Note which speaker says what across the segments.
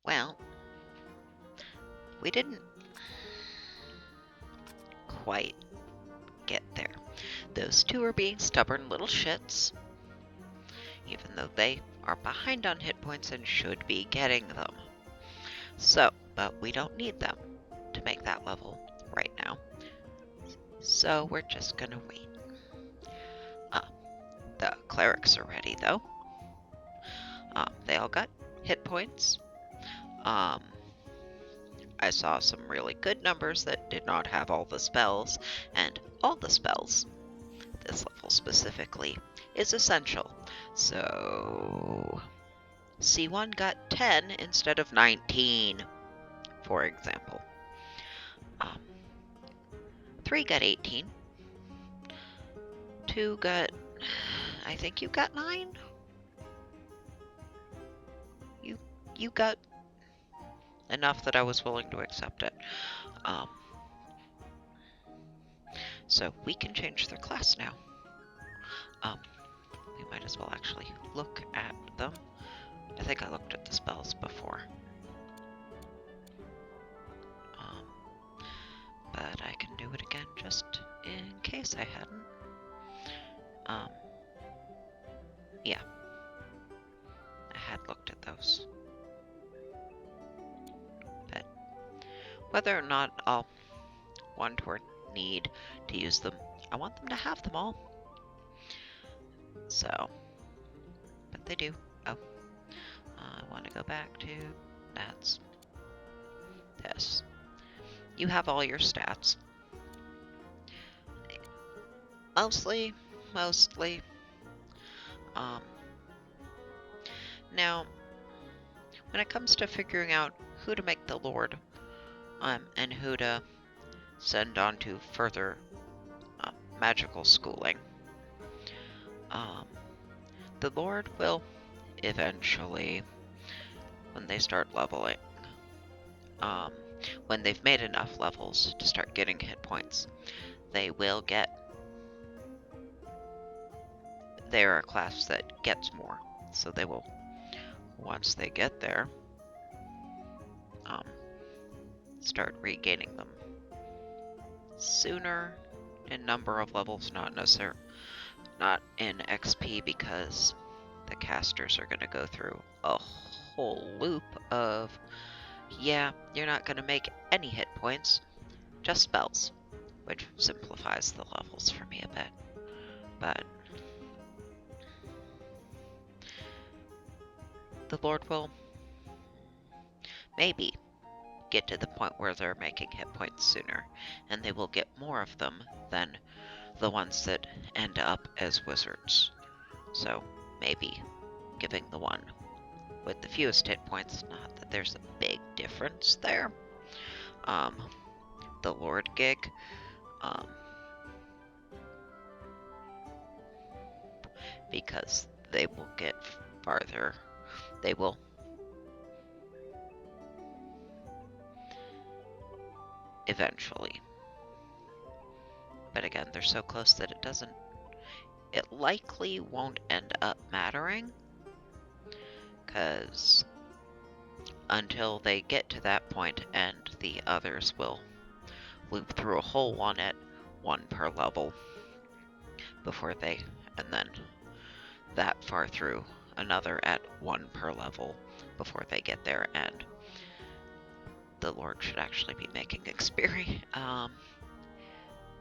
Speaker 1: Well, we didn't quite get there. Those two are being stubborn little shits, even though they are behind on hit points and should be getting them. So, but we don't need them to make that level right now. So we're just gonna wait. The clerics are ready though. They all got hit points. I saw some really good numbers that did not have all the spells, and all the spells, this level specifically, is essential. So C1 got 10 instead of 19, for example. 3 got 18. 2 got, I think you got 9? You got enough that I was willing to accept it. So we can change their class now. We might as well actually look at them. I think I looked at the spells before. But I can do it again just in case I hadn't. Yeah. I had looked at those. But whether or not I'll want or need to use them, I want them to have them all. So, but they do. Oh, I want to go back to that's this. You have all your stats. Mostly. Now, when it comes to figuring out who to make the Lord, and who to send on to further magical schooling, the Lord will eventually, when they start leveling, when they've made enough levels to start getting hit points, they will get. They're a class that gets more, so they will, once they get there, start regaining them sooner in number of levels, not in XP, because the casters are going to go through a whole loop of, yeah, you're not going to make any hit points, just spells, which simplifies the levels for me a bit. But the Lord will maybe get to the point where they're making hit points sooner, and they will get more of them than the ones that end up as wizards. So maybe giving the one with the fewest hit points, not that there's a big difference there. The Lord gig, because they will get farther. They will eventually. But again, they're so close that it likely won't end up mattering, because until they get to that point, and the others will loop through a whole one at 1 per level before they, and then that far through another at 1 per level before they get there, and the Lord should actually be making experience,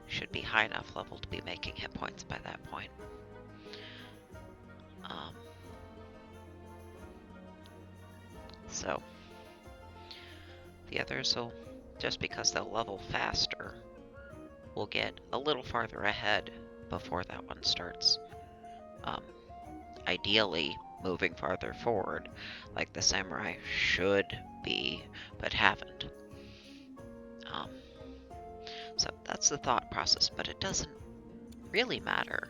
Speaker 1: should be high enough level to be making hit points by that point. So the others will, just because they'll level faster, will get a little farther ahead before that one starts. Ideally, moving farther forward, like the samurai should be, but haven't. So that's the thought process, but it doesn't really matter.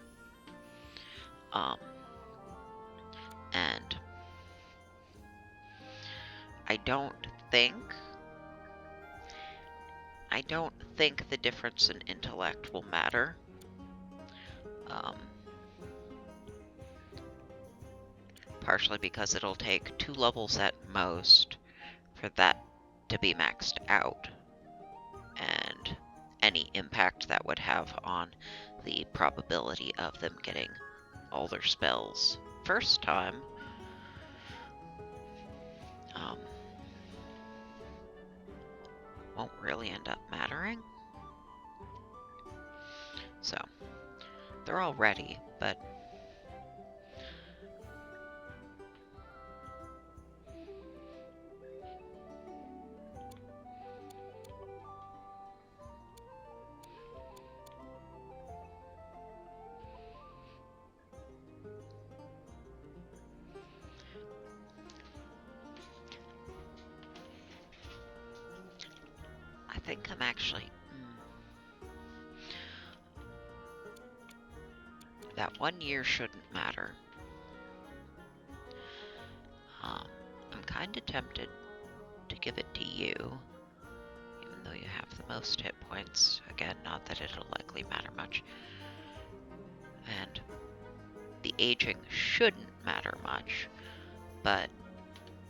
Speaker 1: And I don't think the difference in intellect will matter. Partially because it'll take 2 levels at most for that to be maxed out, and any impact that would have on the probability of them getting all their spells first time won't really end up mattering. So, they're all ready, but I think I'm actually... that 1 year shouldn't matter. I'm kind of tempted to give it to you, even though you have the most hit points. Again, not that it'll likely matter much. And the aging shouldn't matter much, but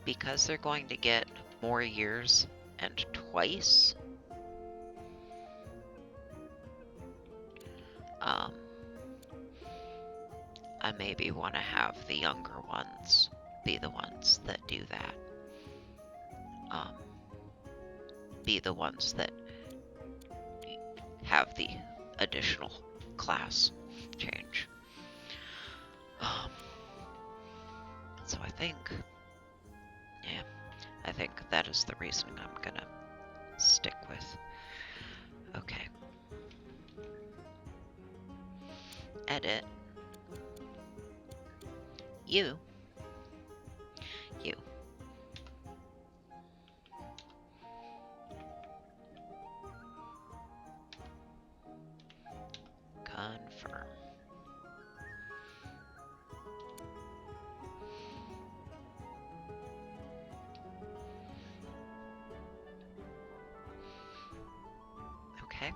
Speaker 1: because they're going to get more years and twice, I maybe want to have the younger ones be the ones that do that. Be the ones that have the additional class change. So I think that is the reasoning I'm gonna stick with. Okay. Edit. You. Confirm. Okay.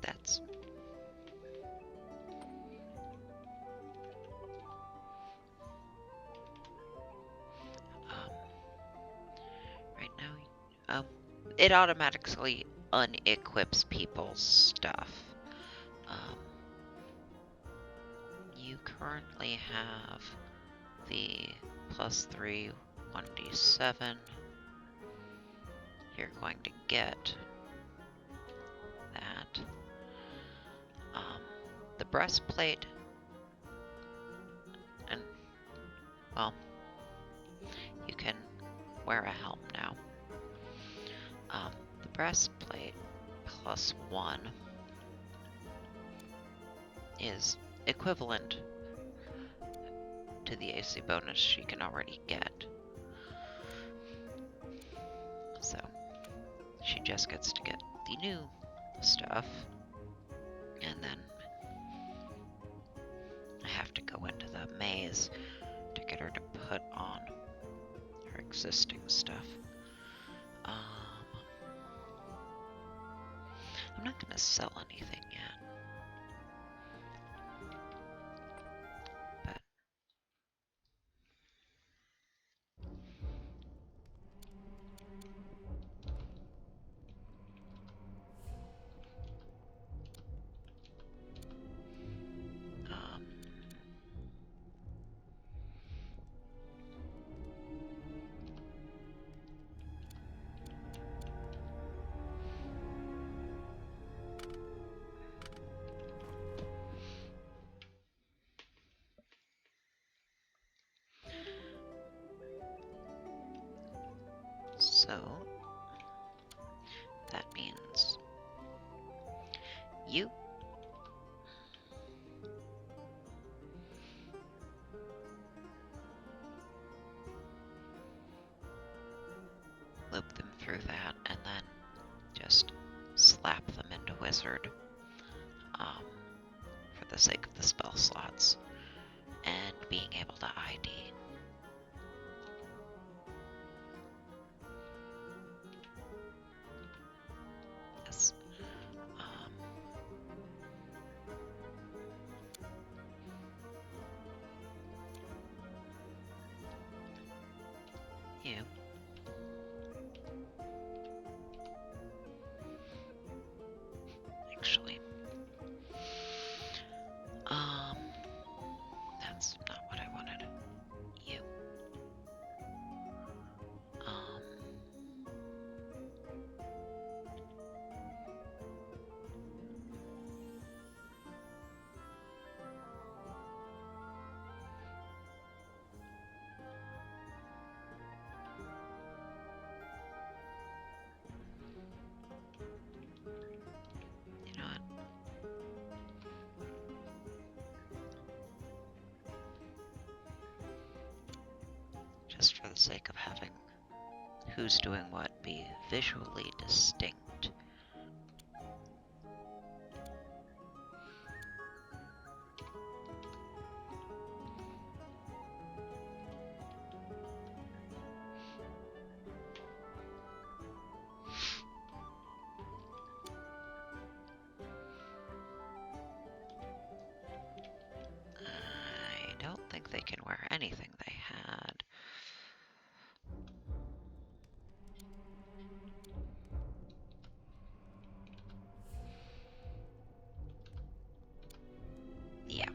Speaker 1: That's right now. It automatically unequips people's stuff. You currently have the +3 1d7. You're going to get that. The breastplate, and well, you can wear a helm now. The breastplate +1 is equivalent to the AC bonus she can already get. So she just gets to get the new stuff, and then I have to go into the maze to get her to put on her existing stuff. I'm not going to sell anything yet. But so that means you loop them through that and then just slap them into Wizard for the sake of the spell slots and being able to ID. Yes. sake of having who's doing what be visually distinct. I don't think they can wear anything they had. Yeah.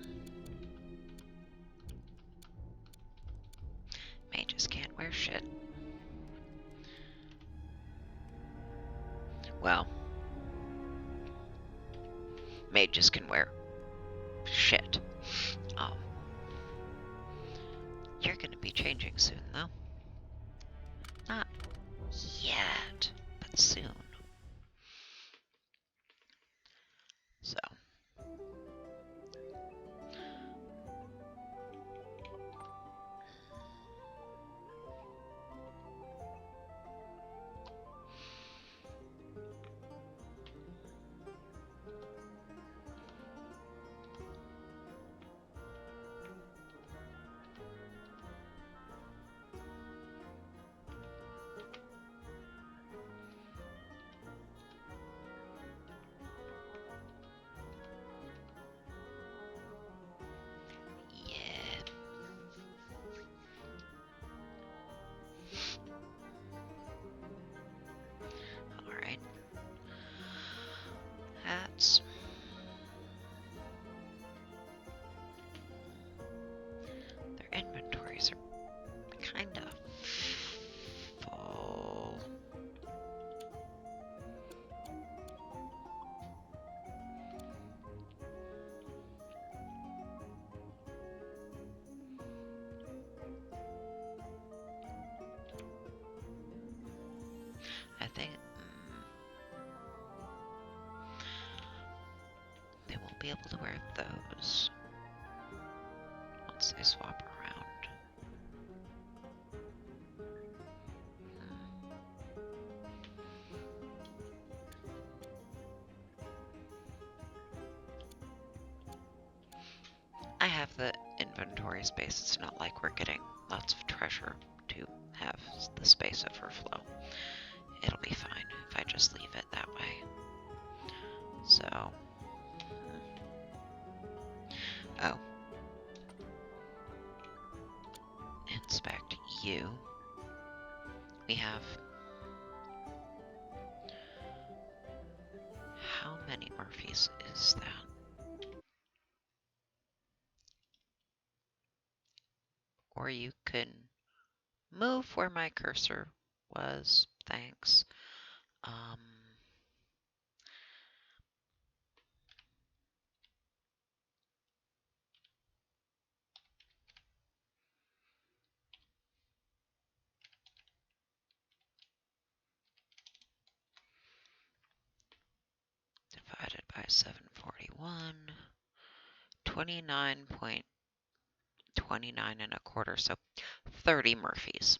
Speaker 1: Mages can't wear shit. Well, mages can wear shit. You're gonna be changing soon, though. Not yet, but soon. So. Alright. Hats. Their inventories are kinda full. I think they won't be able to wear those once they swap around. I have the inventory space. It's not like we're getting lots of treasure to have the space overflow. It'll be fine if I just leave it that way. So, oh, inspect you. We have how many Murphys is that? Or you can move where my cursor was. Thanks. Divided by 741. 29.29 and a quarter, so 30 Murphys.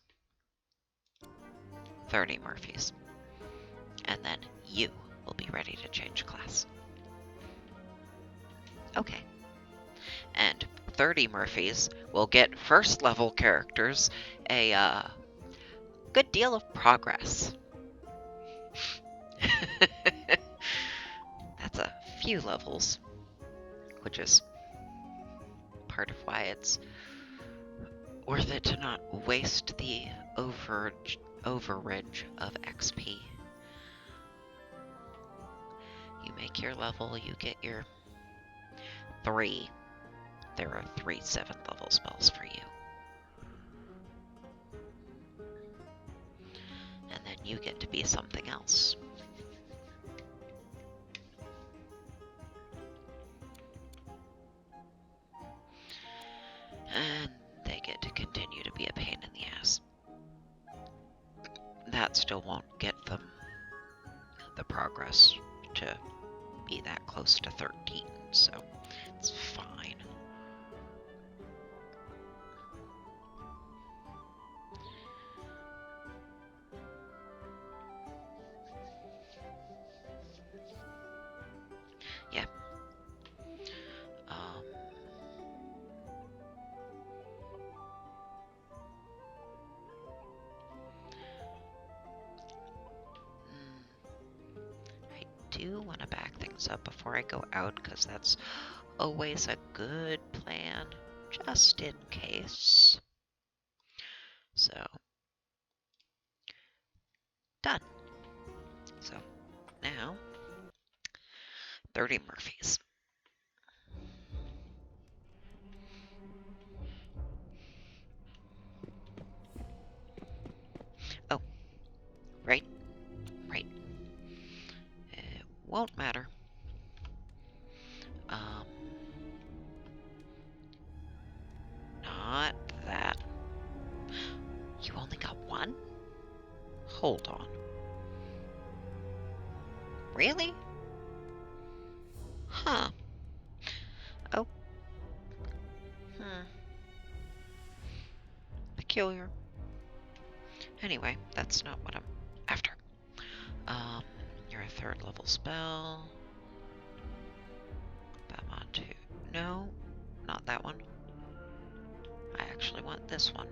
Speaker 1: 30 Murphys. And then you will be ready to change class. Okay. And 30 Murphys will get first level characters a good deal of progress. That's a few levels, which is part of why it's worth it to not waste the overage of XP. You make your level, you get your 3. There are 3 7th level spells for you. And then you get to be something else. And they get to continue to be a pain in the ass. That still won't get them the progress to be that close to 13, so it's fine. things up before I go out, because that's always a good plan, just in case. So, done. So, now, 30 Murphys. Oh, right. It won't matter. Not that. You only got one? Hold on. Really? Huh. Oh. Peculiar. Anyway, that's not what I'm after. You're a 3rd level spell. Batman 2. No, not that one. I actually want this one.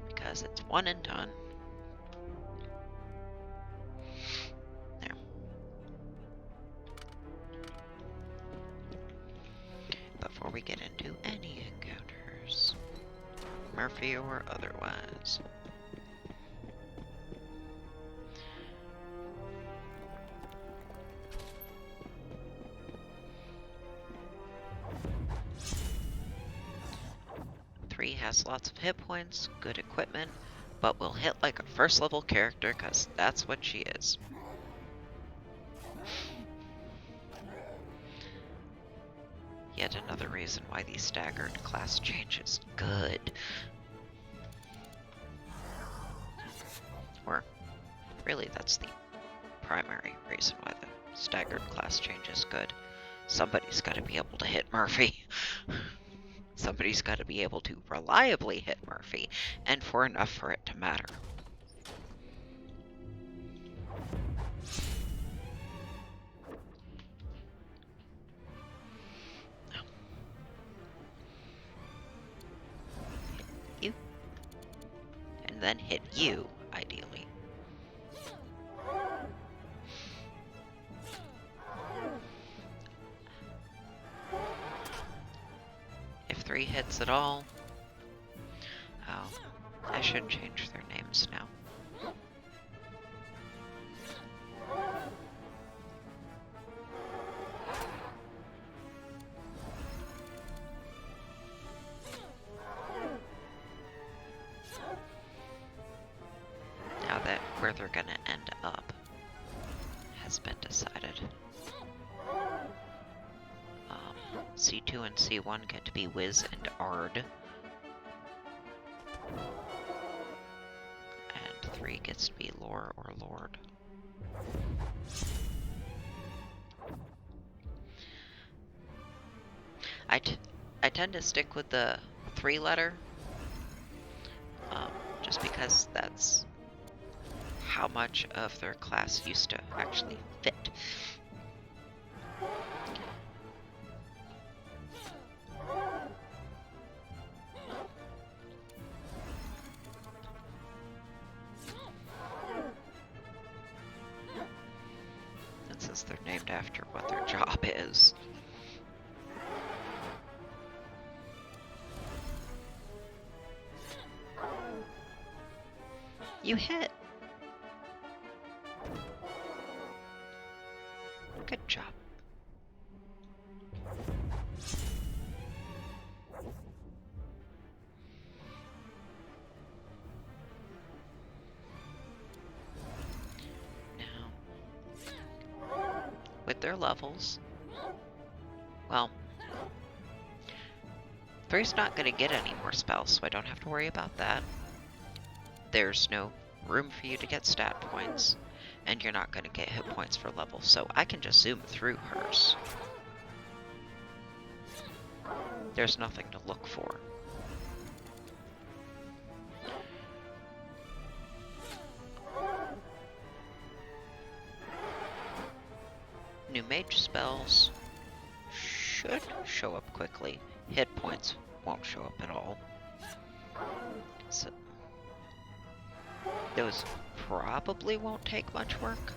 Speaker 1: Because it's one and done. There. Before we get into any encounters, Murphy or otherwise. Three has lots of hit points, good equipment, but will hit like a 1st level character because that's what she is. Yet another reason why the staggered class change is good. Or, really, that's the primary reason why the staggered class change is good. Somebody's got to be able to hit Murphy. Somebody's got to be able to reliably hit Murphy, and for enough for it to matter. You. And then hit you, ideally. If 3 hits at all... Oh, I should change their names now. Now that where they're gonna end up has been decided. C2 and C1 get to be Wiz and Ard. And 3 gets to be Lore or Lord. I tend to stick with the 3-letter, just because that's how much of their class used to actually fit. And since they're named after what their job is. You hit! Good job. Now, with their levels, well, 3's not going to get any more spells, so I don't have to worry about that. There's no room for you to get stat points, and you're not going to get hit points for level, so I can just zoom through hers. There's nothing to look for. New mage spells should show up quickly. Hit points won't show up at all. So those probably won't take much work,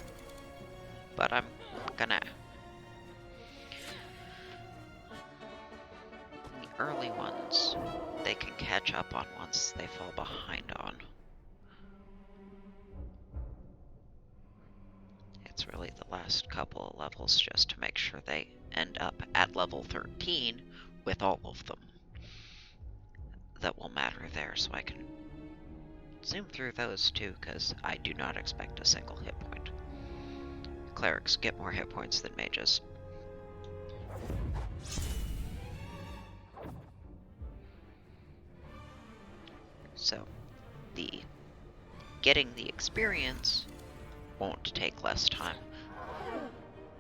Speaker 1: but I'm gonna... The early ones, they can catch up on once they fall behind on. It's really the last couple of levels just to make sure they end up at level 13 with all of them that will matter there, so I can zoom through those too, because I do not expect a single hit point. Clerics get more hit points than mages. So, getting the experience won't take less time,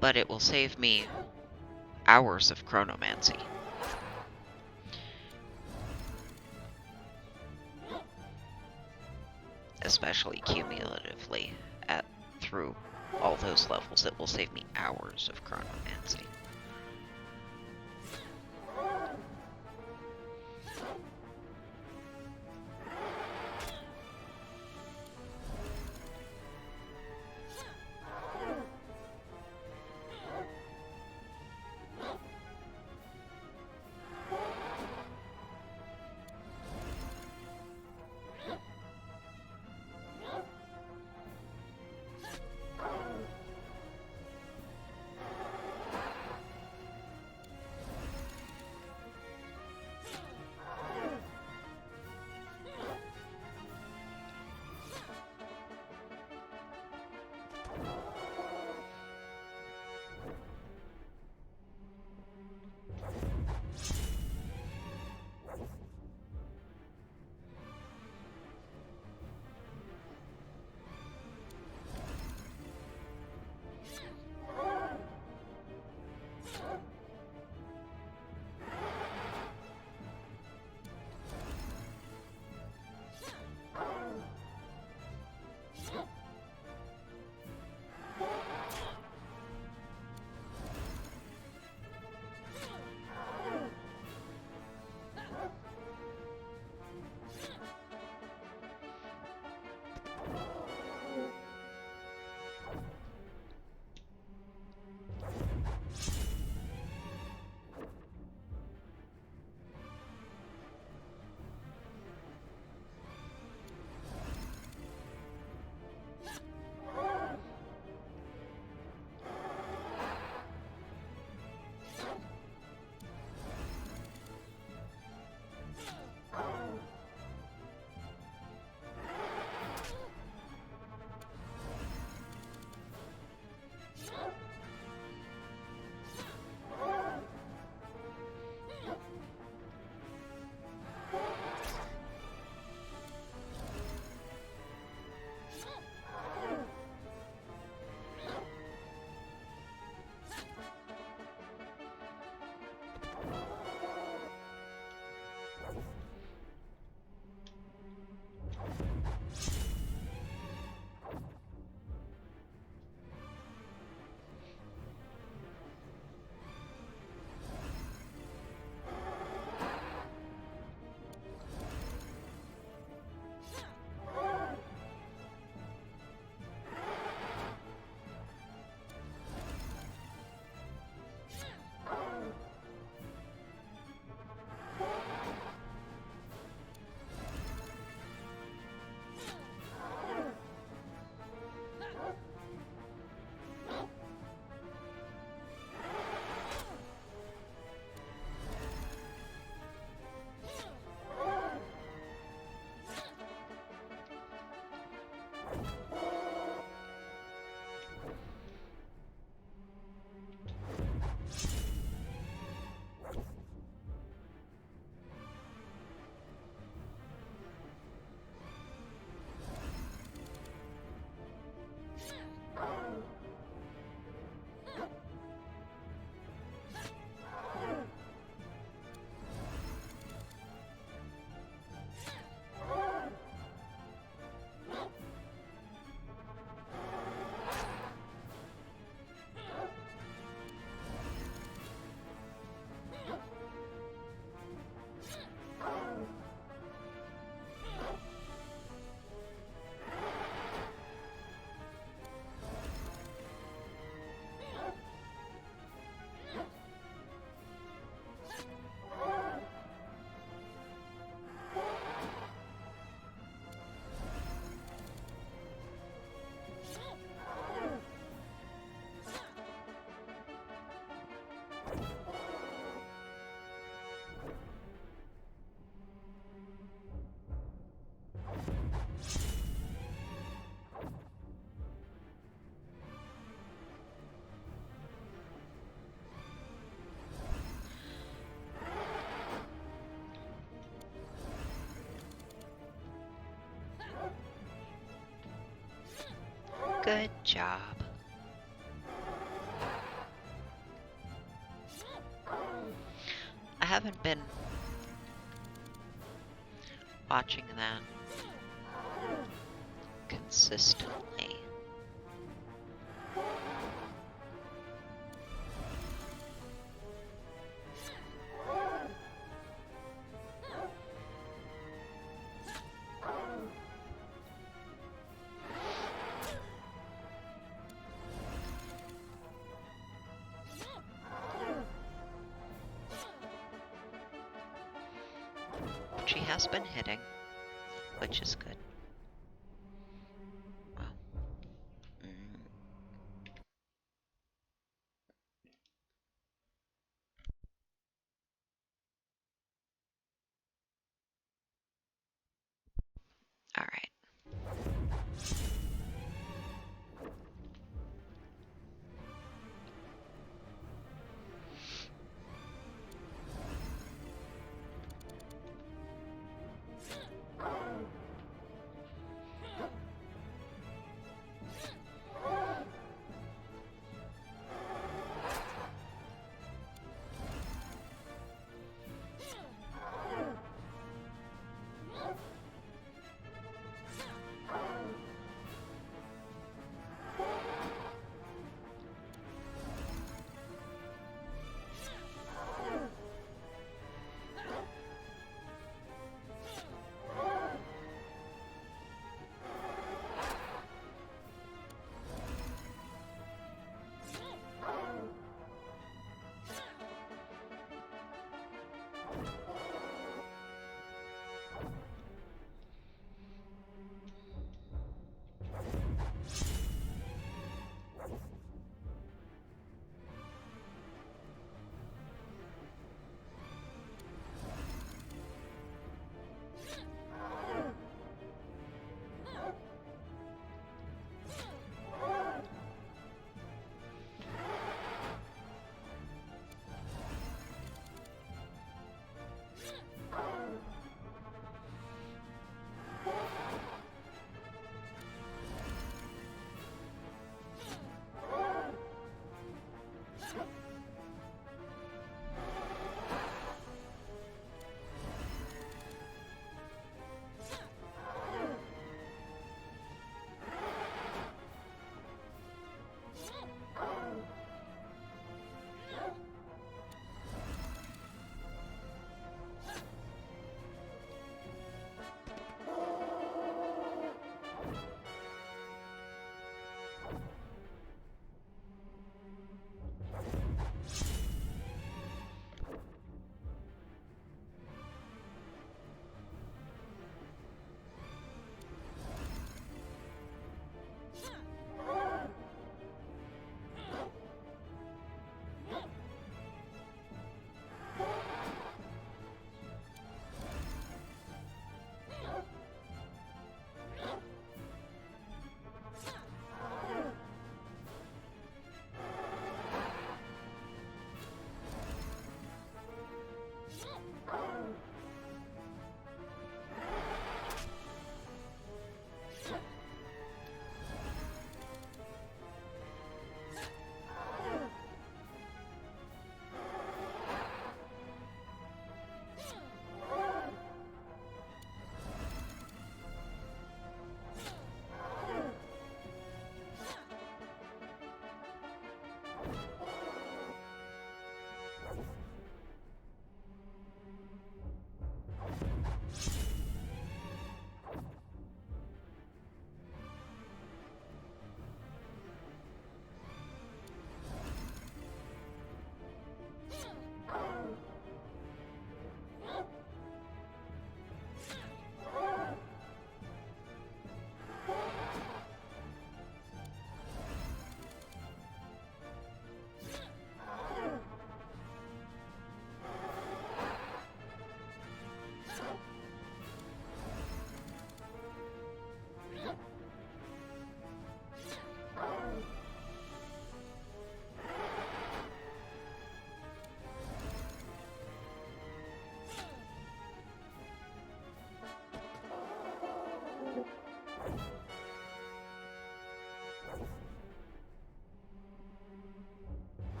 Speaker 1: but it will save me hours of chronomancy. Especially cumulatively through all those levels, it will save me hours of chronomancy. Good job. I haven't been watching that consistently. But she has been hitting, which is good. Well, all right.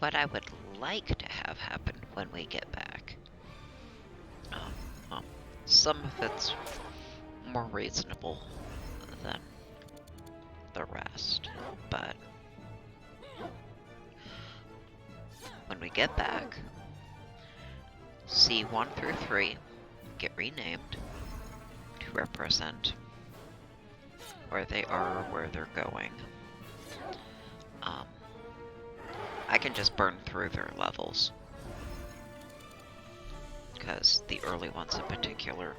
Speaker 1: what I would like to have happen when we get back. Well, some of it's more reasonable than the rest, but when we get back, C1 through 3 get renamed to represent where they are or where they're going. I can just burn through their levels, because the early ones in particular,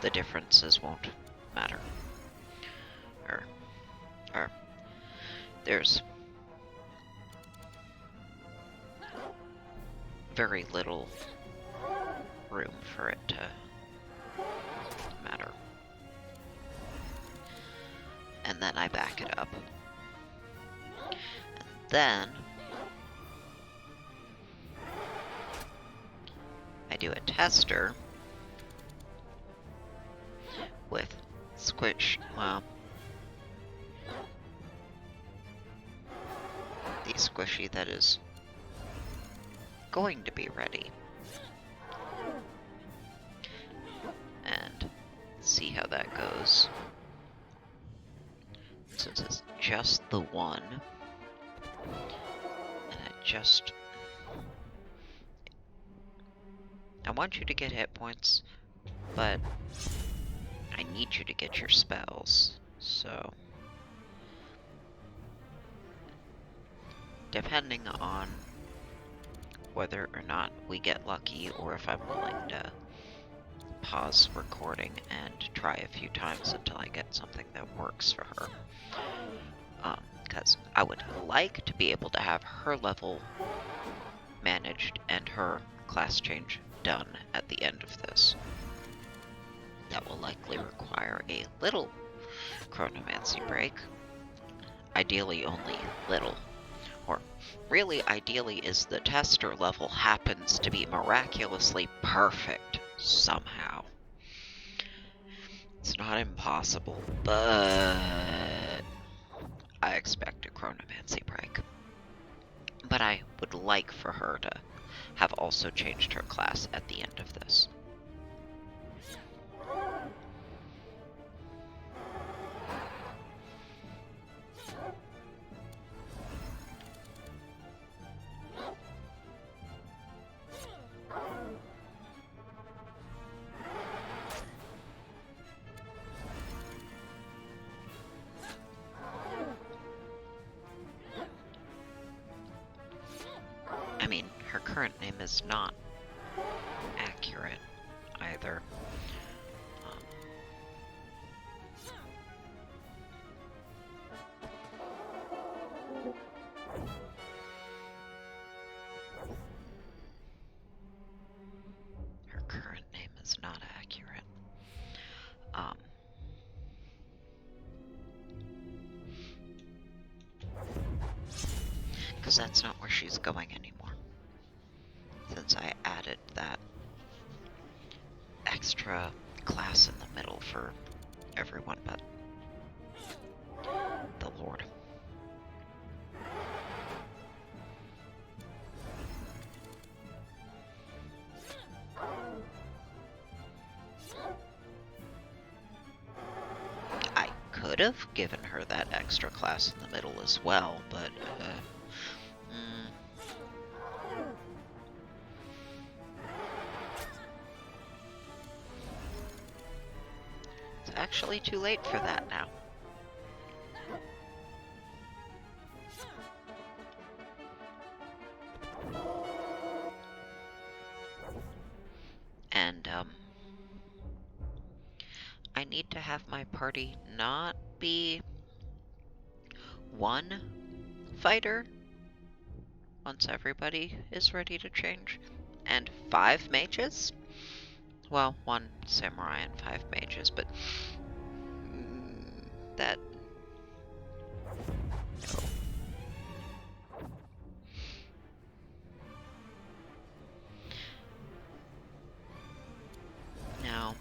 Speaker 1: the differences won't matter. Or there's very little room for it to matter. And then I back it up. And then I do a tester with the squishy that is going to be ready. And see how that goes. Since it's just the one, and I want you to get hit points, but I need you to get your spells, so depending on whether or not we get lucky, or if I'm willing to pause recording and try a few times until I get something that works for her. Because I would like to be able to have her level managed and her class change done at the end of this. That will likely require a little chronomancy break. Ideally only little. Or really ideally is the tester level happens to be miraculously perfect somehow. It's not impossible, but I expect a chronomancy break. But I would like for her to have also changed her class at the end of this. I mean, her current name is not accurate either. Her current name is not accurate. Because that's not where she's going anymore. Since I added that extra class in the middle for everyone but the Lord. I could have given her that extra class in the middle as well, but it's actually too late for that now. And I need to have my party not be one fighter once everybody is ready to change, and 5 mages. Well, 1 samurai and 5 mages, but that... no. Now,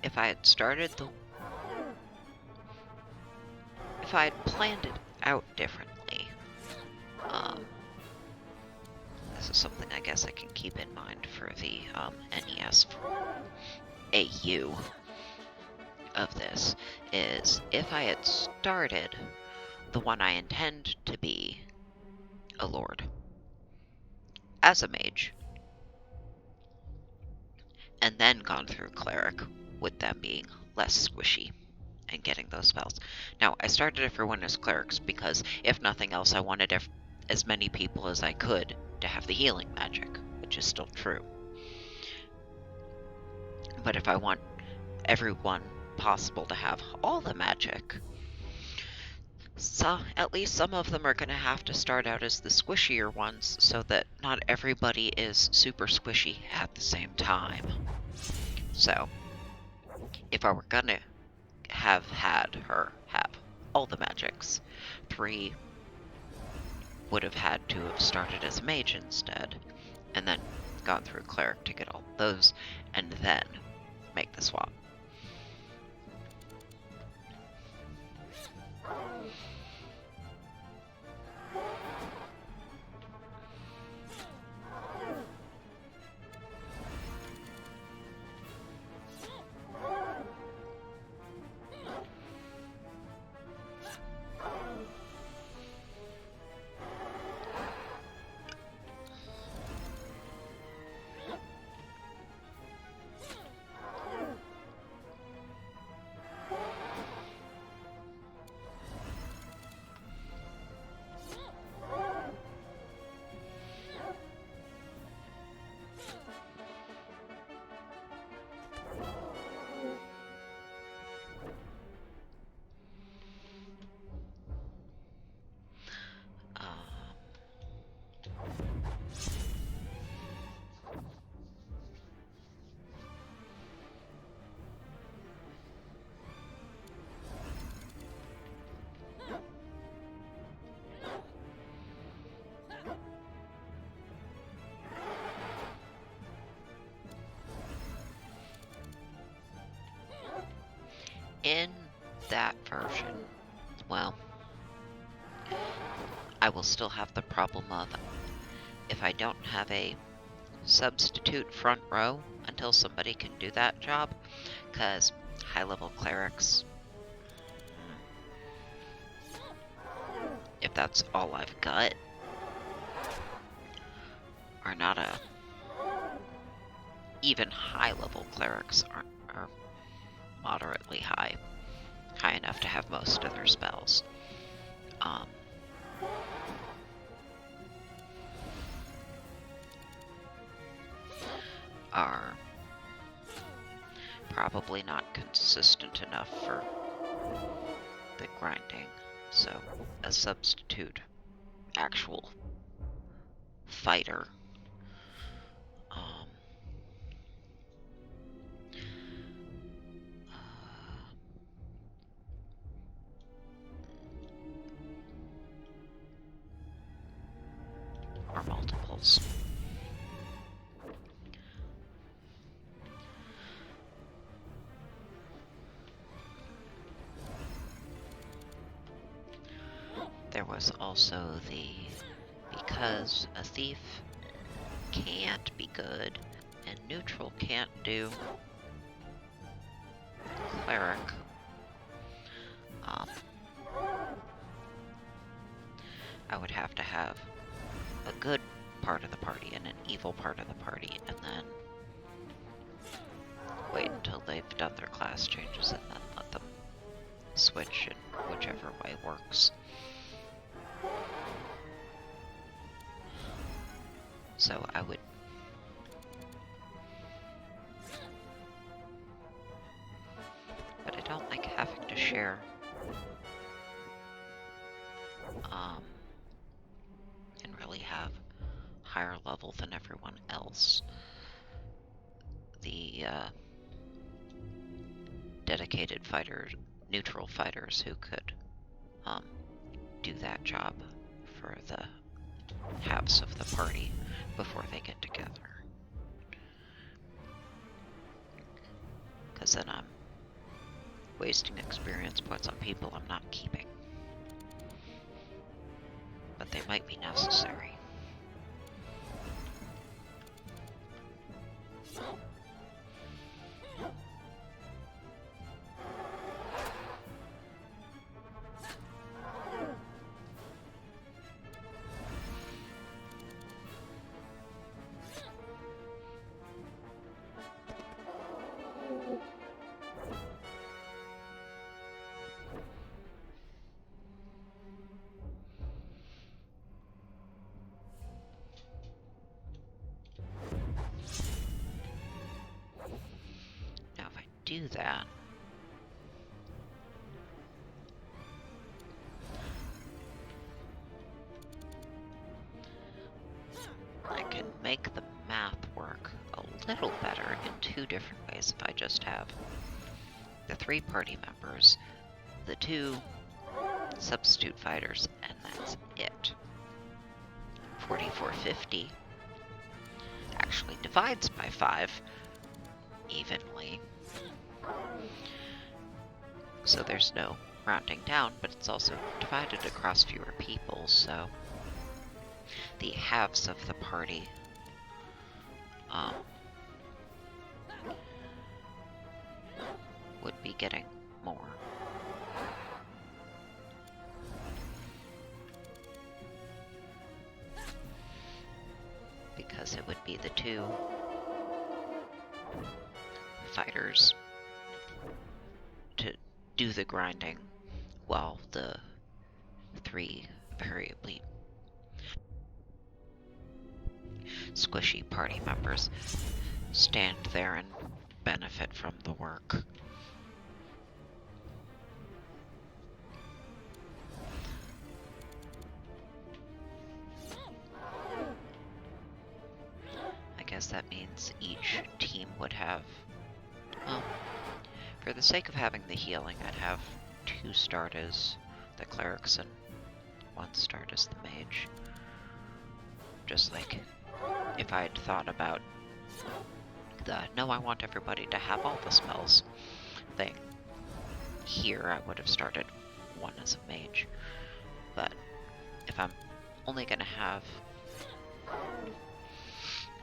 Speaker 1: if I had started the... If I had planned it out differently, this is something I guess I can keep in mind for the NES AU of this, is if I had started the one I intend to be a lord as a mage, and then gone through cleric, with them being less squishy and getting those spells. Now, I started everyone as clerics because, if nothing else, I wanted as many people as I could to have the healing magic, which is still true. But if I want everyone possible to have all the magic, so at least some of them are going to have to start out as the squishier ones, so that not everybody is super squishy at the same time. So, if I were going to have had her have all the magics, 3 would have had to have started as a mage instead, and then gone through cleric to get all those, and then make the swap. In that version, well, I will still have the problem of, if I don't have a substitute front row until somebody can do that job, because high-level clerics, if that's all I've got, are not a... Even high-level clerics are moderately high enough to have most of their spells. Are probably not consistent enough for the grinding, so a substitute actual fighter or multiples. There was also because a thief can't be good and neutral can't do cleric, I would have to have a good part of the party and an evil part of the party, and then wait until they've done their class changes and then let them switch in whichever way works. So I would... But I don't like having to share and really have higher level than everyone else. The dedicated fighters, neutral fighters who could do that job for the halves of the party before they get together. because then I'm wasting experience points on people I'm not keeping. But they might be necessary. Now if I do that, I can make the math work a little better in two different ways if I just have the 3 party members, the 2 substitute fighters, and that's it. 4450 actually divides by 5 evenly, so there's no rounding down, but it's also divided across fewer people, so the halves of the party would be getting more. Because it would be the 2 fighters to do the grinding, while the 3 variably squishy party members stand there and benefit from the work. I guess that means each team would have, well, for the sake of having the healing, I'd have 2 start as the clerics and 1 start as the mage. Just like if I had thought about the no, I want everybody to have all the spells thing here, I would have started 1 as a mage. But if I'm only going to have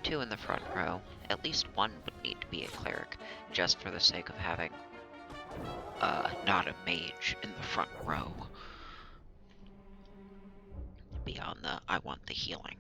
Speaker 1: 2 in the front row, at least 1 would need to be a cleric, just for the sake of having not a mage in the front row. Beyond the I want the healing.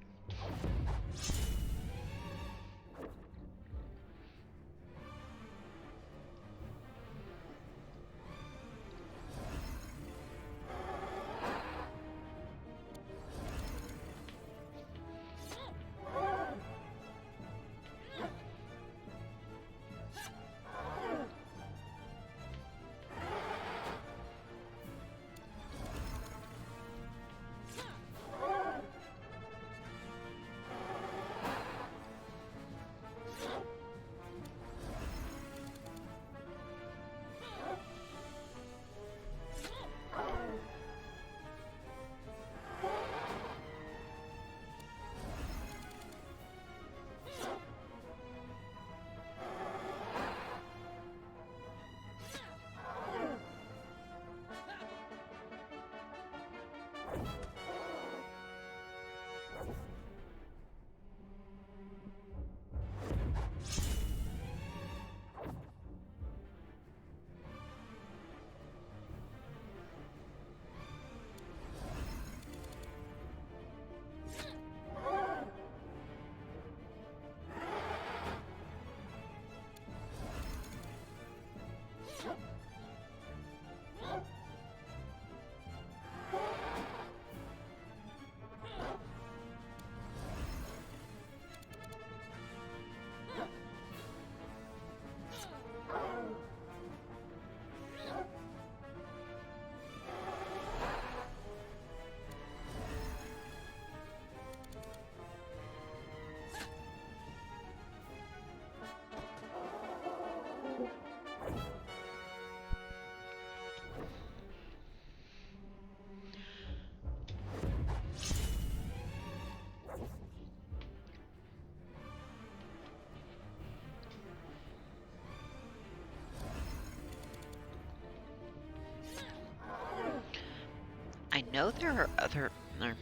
Speaker 1: know there are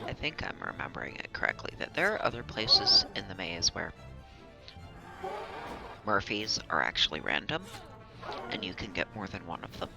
Speaker 1: I think I'm remembering it correctly, that there are other places in the maze where Murphys are actually random, and you can get more than one of them.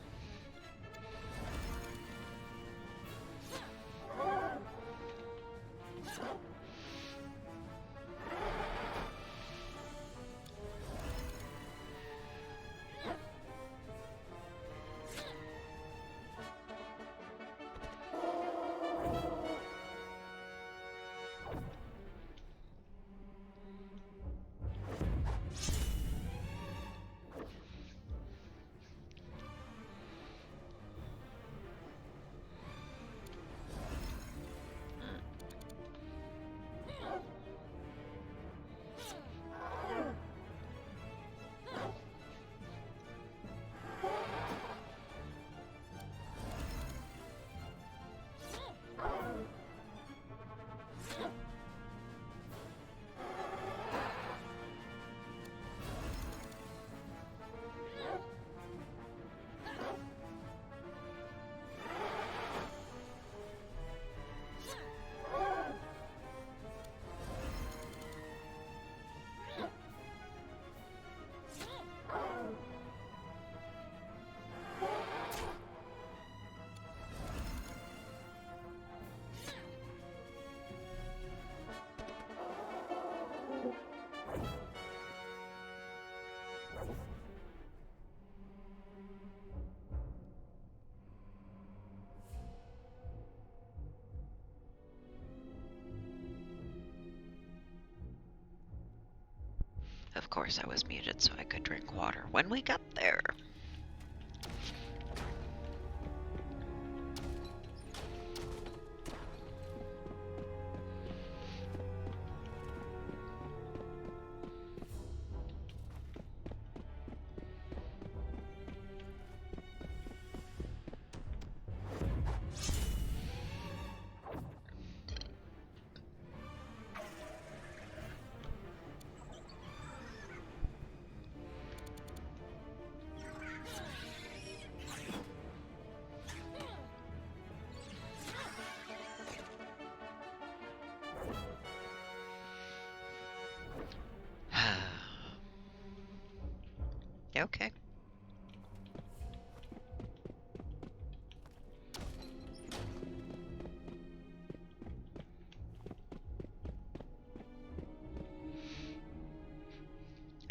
Speaker 1: Of course, I was muted so I could drink water when we got there. Okay.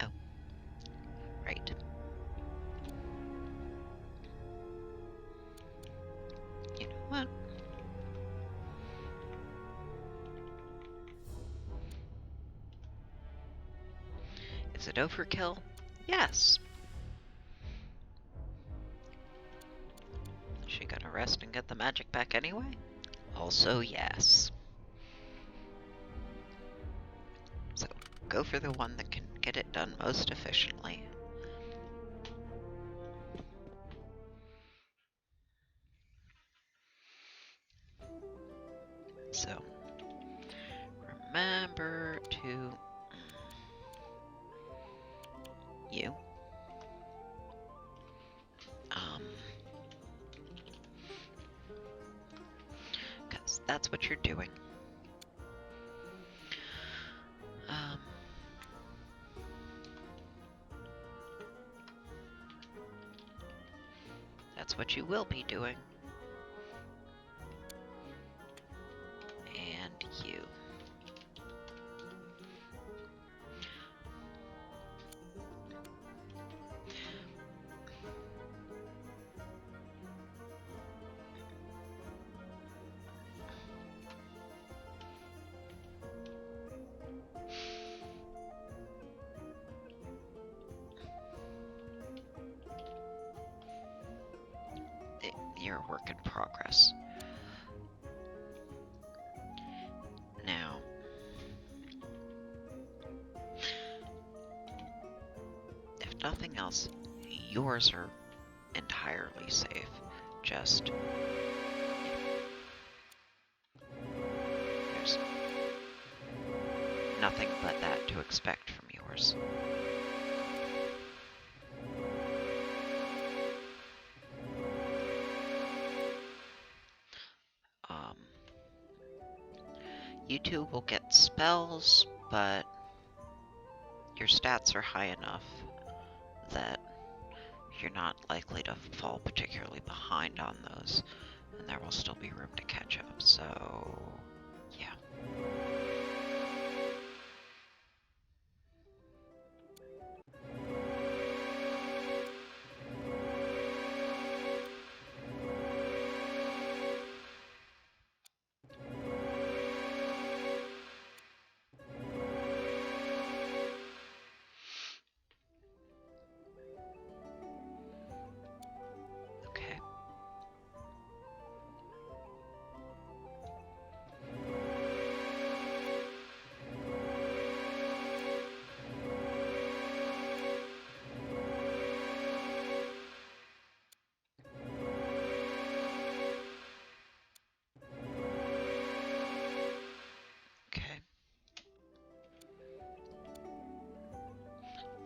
Speaker 1: Oh, right. You know what? Is it overkill? Yes. She gonna rest and get the magic back anyway? Also, yes. So, go for the one that can get it done most efficiently. So, remember to... you. Because that's what you're doing. That's what you will be doing. And you. You're a work in progress. Now, if nothing else, yours are entirely safe. Just... there's nothing but that to expect from yours. You two will get spells, but your stats are high enough that you're not likely to fall particularly behind on those, and there will still be room to catch up, so yeah. Okay. Okay.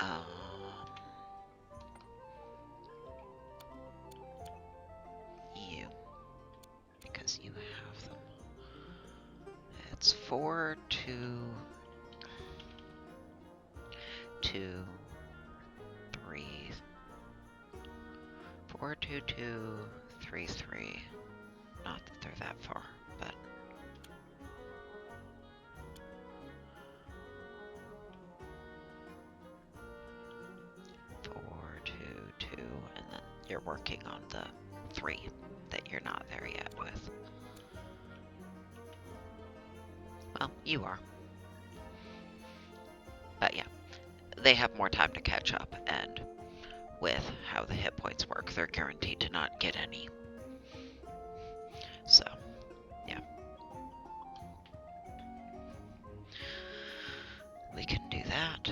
Speaker 1: Um, you, because you have them. It's 4, 2, 2, 3, 4, 2, 2, 3, 3. Not that they're that far, but 4, 2, 2, and then you're working on the 3 that you're not there yet with. Well, you are. But yeah, they have more time to catch up, and with how the hit points work, they're guaranteed to not get any. So, yeah. We can do that,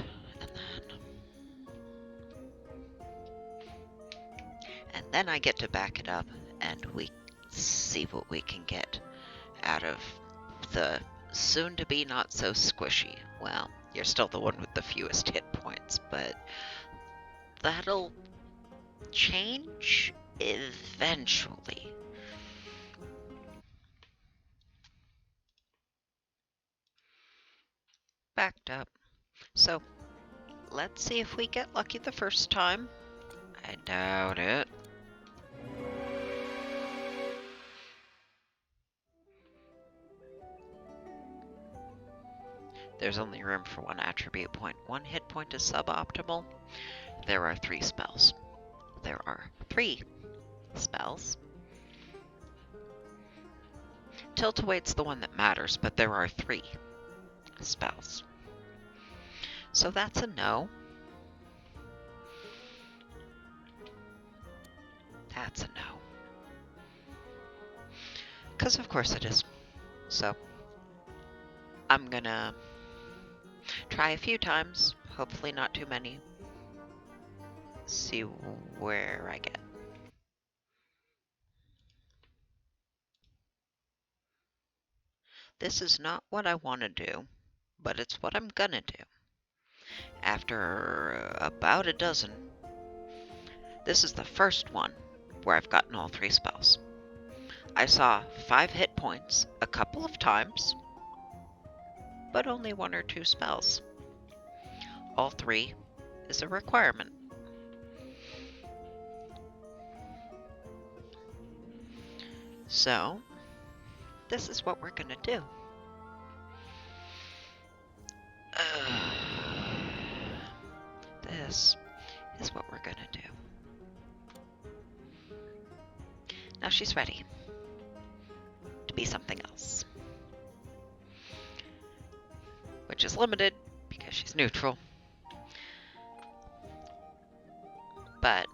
Speaker 1: and then I get to back it up, and we see what we can get out of the soon-to-be not-so-squishy. Well, you're still the one with the fewest hit points, but that'll change eventually. Backed up. So, let's see if we get lucky the first time. I doubt it. There's only room for one attribute point. One hit point is suboptimal. There are 3 spells. There are 3 spells. Tilt-Await's the one that matters, but there are 3 spells. So that's a no. That's a no. Because of course it is. So, I'm gonna try a few times, hopefully not too many. See where I get. This is not what I want to do, but it's what I'm gonna do. After about a dozen, this is the first one where I've gotten all 3 spells. I saw 5 hit points a couple of times, but only 1 or 2 spells. All 3 is a requirement. So, this is what we're gonna do. This is what we're gonna do. Now she's ready to be something else, which is limited because she's neutral. But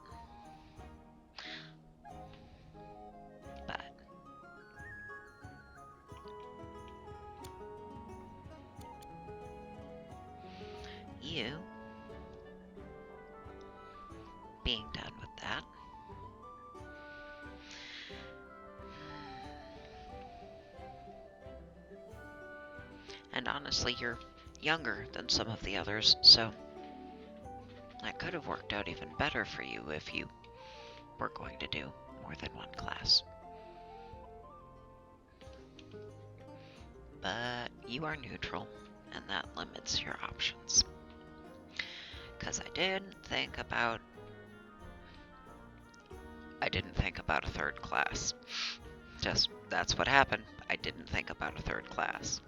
Speaker 1: you being done with that, and honestly, you're younger than some of the others, so that could have worked out even better for you if you were going to do more than one class. But you are neutral, and that limits your options. Because I didn't think about a third class. Just, that's what happened. I didn't think about a third class.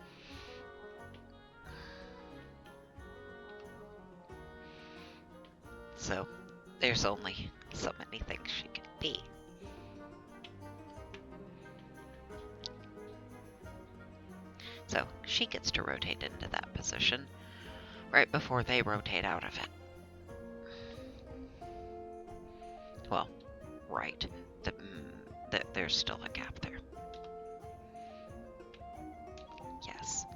Speaker 1: So, there's only so many things she can be. So, she gets to rotate into that position right before they rotate out of it. Well, right. There's still a gap there. Yes.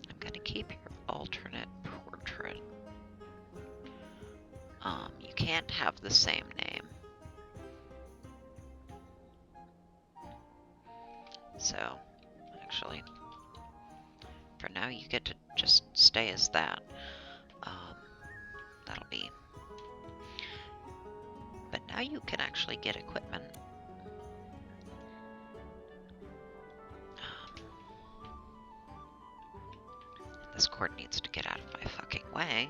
Speaker 1: I'm gonna keep your alternate portrait. You can't have the same name. So, actually, for now you get to just stay as that. That'll be... But now you can actually get equipment. This cord needs to get out of my fucking way.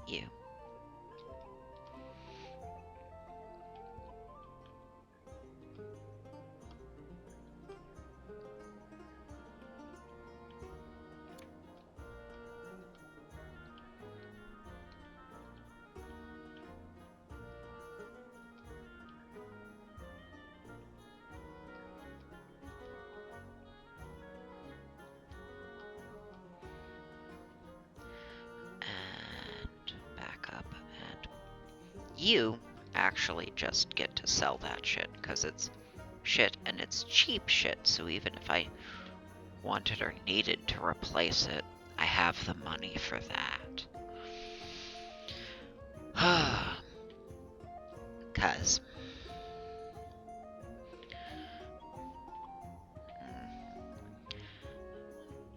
Speaker 1: You. You actually just get to sell that shit, because it's shit, and it's cheap shit, so even if I wanted or needed to replace it, I have the money for that. Because...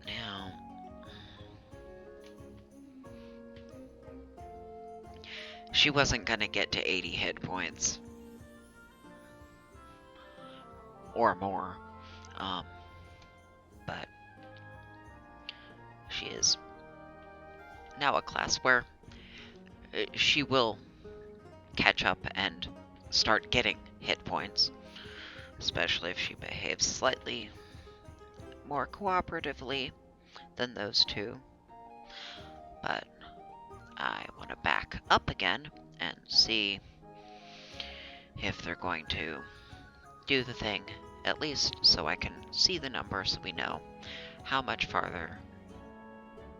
Speaker 1: Now... She wasn't gonna get to 80 hit points. Or more. But... She is now a class where she will catch up and start getting hit points. Especially if she behaves slightly more cooperatively than those two. But I want to back up again and see if they're going to do the thing, at least so I can see the numbers so we know how much farther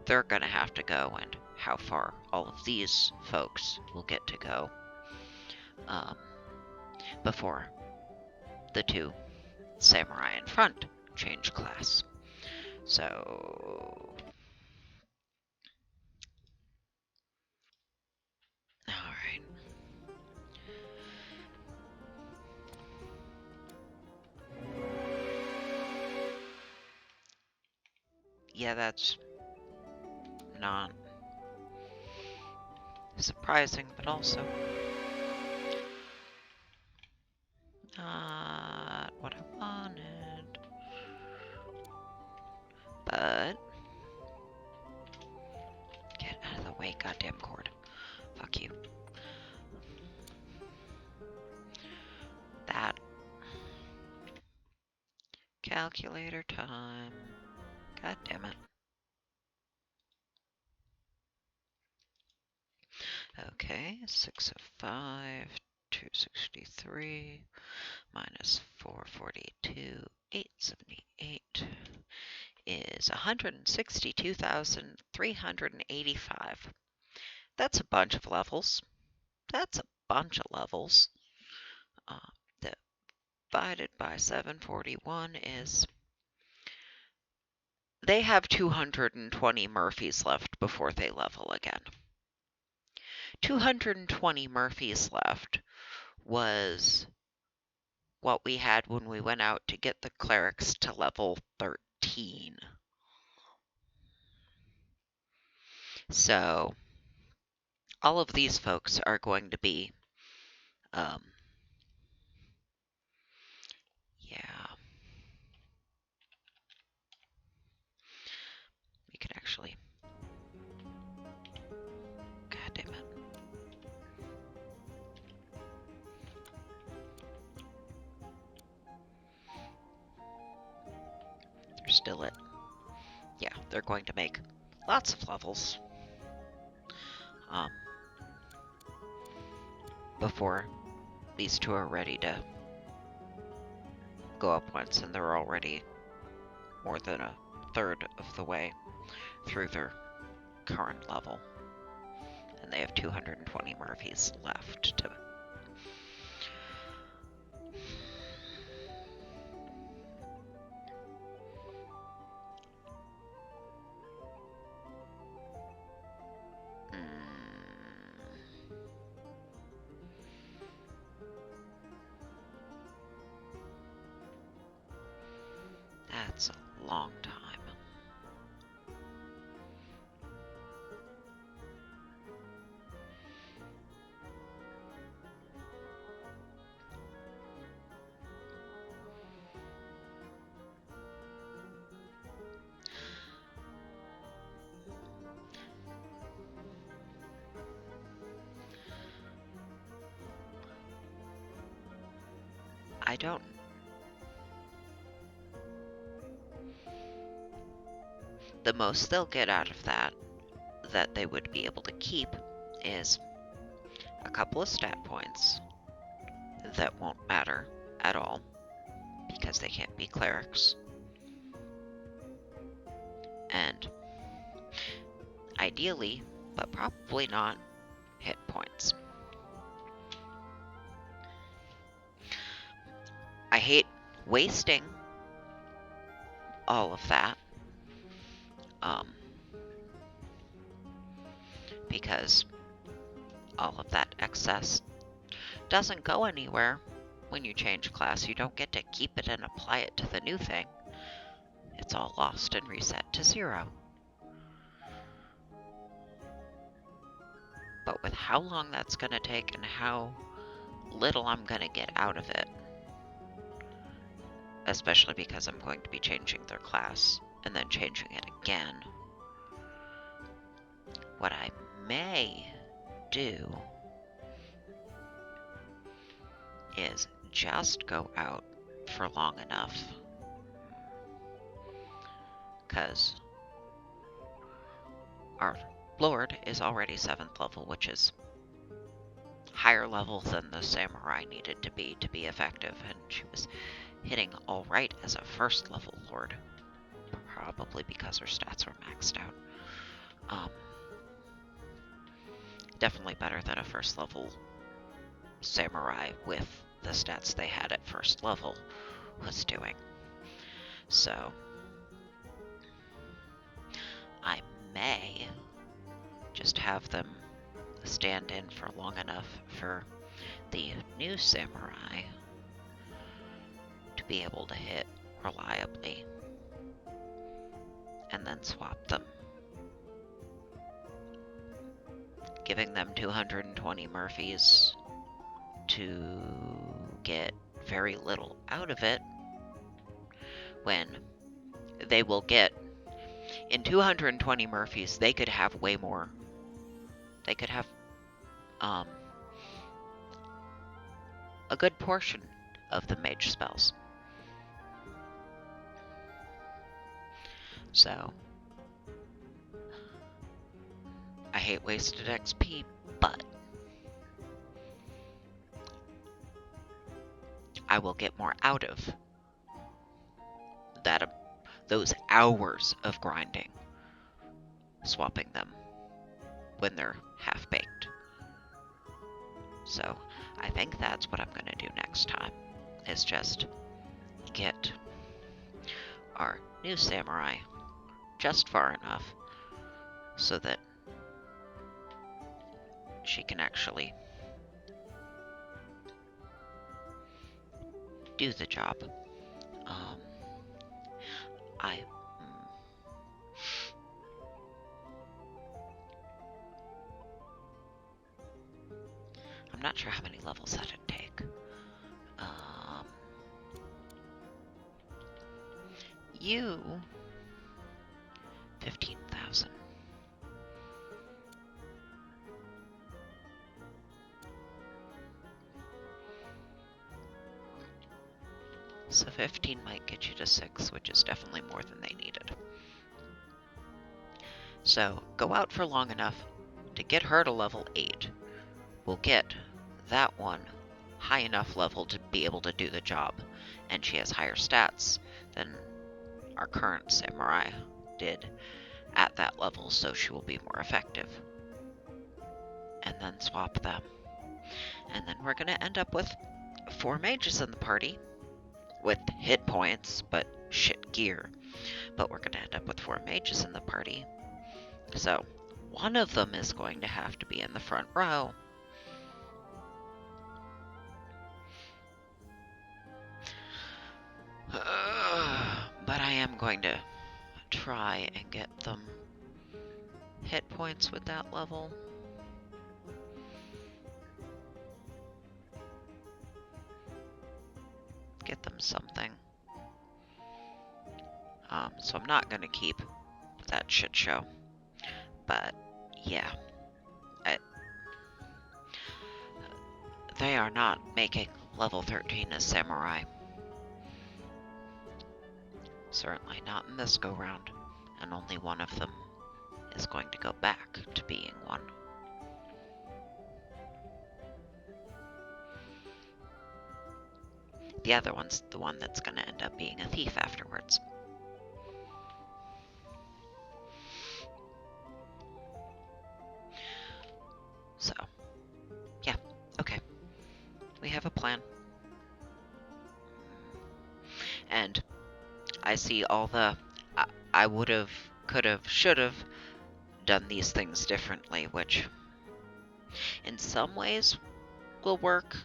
Speaker 1: they're going to have to go and how far all of these folks will get to go before the two samurai in front change class. So... Alright. Yeah, that's not surprising, but also not what I wanted. But get out of the way, goddamn cord. Fuck you. That. Calculator time. God damn it. Okay, 605, 263, minus 442, 878 is 162,385. That's a bunch of levels. That's a bunch of levels. divided by 741 is... They have 220 Murphys left before they level again. 220 Murphys left was what we had when we went out to get the clerics to level 13. So, all of these folks are going to be, yeah. We can actually, god damn it. They're still at, yeah, they're going to make lots of levels. Before these two are ready to go up once, and they're already more than a third of the way through their current level. And they have 220 Murphys left to... That's a long time. I don't... The most they'll get out of that they would be able to keep is a couple of stat points that won't matter at all because they can't be clerics. And ideally, but probably not, hit points. I hate wasting all of that. Because all of that excess doesn't go anywhere when you change class. You don't get to keep it and apply it to the new thing. It's all lost and reset to 0. But with how long that's going to take and how little I'm going to get out of it, especially because I'm going to be changing their class and then changing it again, what I may do is just go out for long enough, because our Lord is already 7th level, which is higher level than the Samurai needed to be effective, and she was hitting alright as a 1st level Lord, probably because her stats were maxed out. Definitely better than a 1st level Samurai with the stats they had at 1st level was doing. So I may just have them stand in for long enough for the new Samurai to be able to hit reliably, and then swap them. Giving them 220 Murphys to get very little out of it, when they will get, in 220 Murphys, they could have way more. They could have a good portion of the mage spells. So I hate wasted XP, but I will get more out of that, those hours of grinding, swapping them when they're half-baked. So I think that's what I'm going to do next time. is just get our new samurai just far enough so that she can actually do the job. I'm not sure how many levels that'd take. You 15,000. So 15 might get you to 6, which is definitely more than they needed. So go out for long enough to get her to level 8. We'll get that one high enough level to be able to do the job, and she has higher stats than our current samurai did at that level, so she will be more effective. And then swap them. And then we're going to end up with 4 mages in the party with hit points, but shit gear. But we're going to end up with 4 mages in the party. So one of them is going to have to be in the front row. But I am going to try and get them hit points with that level. Get them something. So I'm not going to keep that shit show. But yeah, they are not making level 13 as samurai. Certainly not in this go-round, and only one of them is going to go back to being one. The other one's the one that's going to end up being a thief afterwards. So, yeah, okay. We have a plan. And I see all the I would have, could have, should have done these things differently, which in some ways will work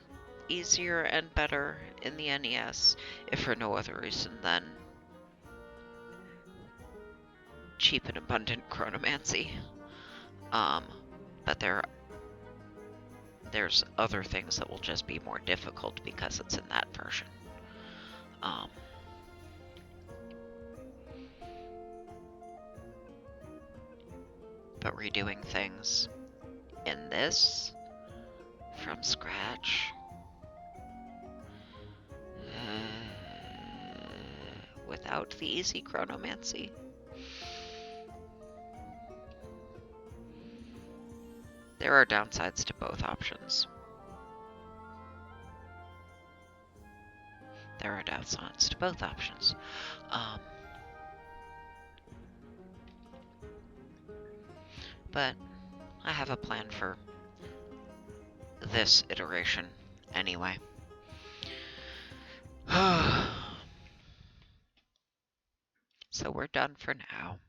Speaker 1: easier and better in the NES, if for no other reason than cheap and abundant chronomancy. But there's other things that will just be more difficult because it's in that version. But redoing things in this from scratch, without the easy chronomancy, there are downsides to both options. But I have a plan for this iteration anyway. So we're done for now.